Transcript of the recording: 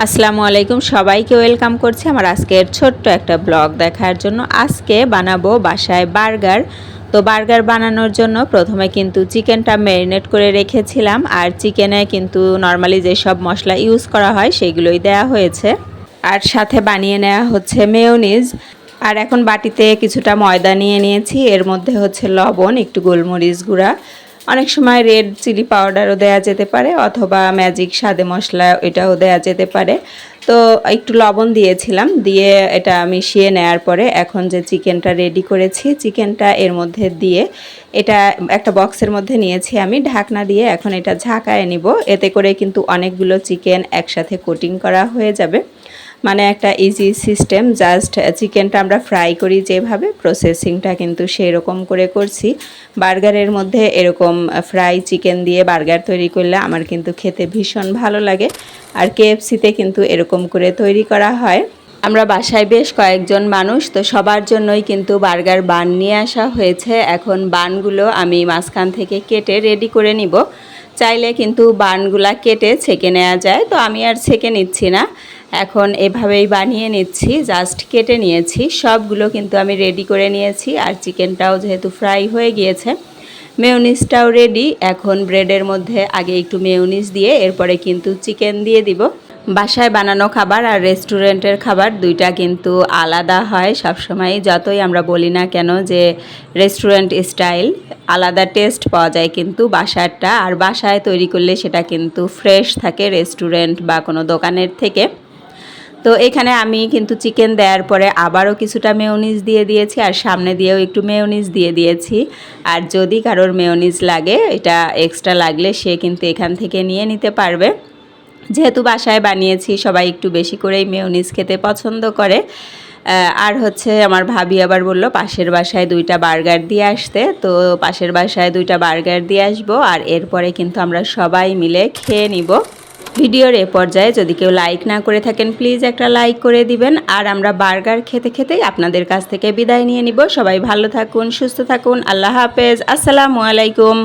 আসসালামু আলাইকুম, সবাইকে ওয়েলকাম করছি আমার আজকের ছোট্ট একটা ব্লগ দেখার জন্য। আজকে বানাবো বাসায় বার্গার। তো বার্গার বানানোর জন্য প্রথমে কিন্তু চিকেনটা ম্যারিনেট করে রেখেছিলাম, আর চিকেনে কিন্তু নর্মালি যেসব মশলা ইউজ করা হয় সেগুলোই দেয়া হয়েছে। আর সাথে বানিয়ে নেওয়া হচ্ছে মেয়োনিজ। আর এখন বাটিতে কিছুটা ময়দা নিয়ে নিয়েছি, এর মধ্যে হচ্ছে লবণ, একটু গোলমরিচ গুঁড়া, অনেক সময় রেড চিলি পাউডারও দেওয়া যেতে পারে, অথবা ম্যাজিক স্বাদে মশলা এটাও দেওয়া যেতে পারে। তো একটু লবণ দিয়েছিলাম, দিয়ে এটা মিশিয়ে নেওয়ার পরে এখন যে চিকেনটা রেডি করেছি চিকেনটা এর মধ্যে দিয়ে এটা একটা বক্সের মধ্যে নিয়েছি আমি, ঢাকনা দিয়ে এখন এটা ঝাঁকায় নিব। এতে করে কিন্তু অনেকগুলো চিকেন একসাথে কোটিং করা হয়ে যাবে, মানে একটা ইজি সিস্টেম। জাস্ট চিকেনটা আমরা ফ্রাই করি যেভাবে, প্রসেসিংটা কিন্তু সেই রকম করে করছি। বার্গারের মধ্যে এরকম ফ্রাই চিকেন দিয়ে বার্গার তৈরি করলে আমার কিন্তু খেতে ভীষণ ভালো লাগে। আর কেএফসিতে কিন্তু এরকম করে তৈরি করা হয়। আমরা বাসায় বেশ কয়েকজন মানুষ, তো সবার জন্যই কিন্তু বার্গার বান নিয়ে আসা হয়েছে। এখন বানগুলো আমি মাঝখান থেকে কেটে রেডি করে নিব। চাইলে কিন্তু বানগুলা কেটে ছেঁকে নেওয়া যায়, তো আমি আর ছেঁকে নিচ্ছি না, এখন এভাবেই বানিয়ে নিচ্ছি। জাস্ট কেটে নিয়েছি, সবগুলো কিন্তু আমি রেডি করে নিয়েছি। আর চিকেনটাও যেহেতু ফ্রাই হয়ে গিয়েছে, মেয়োনিজটাও রেডি। এখন ব্রেডের মধ্যে আগে একটু মেয়োনিজ দিয়ে এরপরে কিন্তু চিকেন দিয়ে দিব। বাসায় বানানো খাবার আর রেস্টুরেন্টের খাবার দুইটা কিন্তু আলাদা হয় সবসময়, যতই আমরা বলি না কেন যে রেস্টুরেন্ট স্টাইল, আলাদা টেস্ট পাওয়া যায় কিন্তু বাসারটা। আর বাসায় তৈরি করলে সেটা কিন্তু ফ্রেশ থাকে রেস্টুরেন্ট বা কোনো দোকানের থেকে। তো এখানে আমি কিন্তু চিকেন দেওয়ার পরে আবারও কিছুটা মেয়োনিজ দিয়ে দিয়েছি, আর সামনে দিয়েও একটু মেয়োনিজ দিয়ে দিয়েছি। আর যদি কারোর মেয়োনিজ লাগে, এটা এক্সট্রা লাগলে সে কিন্তু এখান থেকে নিয়ে নিতে পারবে। যেহেতু বাসায় বানিয়েছি, সবাই একটু বেশি করেই মেয়োনিজ খেতে পছন্দ করে। আর হচ্ছে আমার ভাবি আবার বললো পাশের বাসায় 2টা বার্গার দিয়ে আসতে, তো পাশের বাসায় 2টা বার্গার দিয়ে আসবো, আর এরপরে কিন্তু আমরা সবাই মিলে খেয়ে নিব। ভিডিওর এ পর্যায়ে যদি কেউ লাইক না করে থাকেন প্লিজ একটা লাইক করে দিবেন। আর আমরা বার্গার খেতে খেতেই আপনাদের কাছ থেকে বিদায় নিয়ে নিব। সবাই ভালো থাকুন, সুস্থ থাকুন, আল্লাহ হাফেজ, আসসালামু আলাইকুম।